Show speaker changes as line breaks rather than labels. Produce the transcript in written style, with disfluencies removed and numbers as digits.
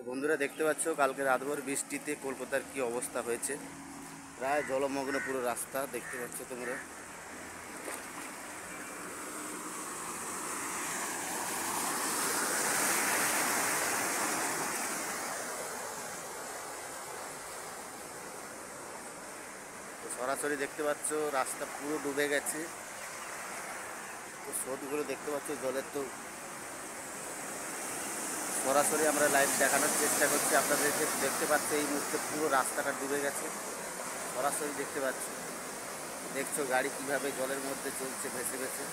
বন্ধুরা দেখতে পাচ্ছ কালকে রাতভর বৃষ্টিতে কলকাতার কি অবস্থা হয়েছে। প্রায় জলমগ্ন পুরো রাস্তা দেখতে পাচ্ছ তোমরা। সরাসরি দেখতে পাচ্ছ রাস্তা পুরো ডুবে গেছে। তো স্রোতগুলো দেখতে পাচ্ছ জলের। তো সরাসরি আমরা লাইভ দেখানোর চেষ্টা করছি আপনাদেরকে। দেখতে পাচ্ছ এই মুহূর্তে পুরো রাস্তাটা ডুবে গেছে। সরাসরি দেখতে পাচ্ছ, দেখছো গাড়ি কিভাবে জলের মধ্যে চলছে ভেসে ভেসে।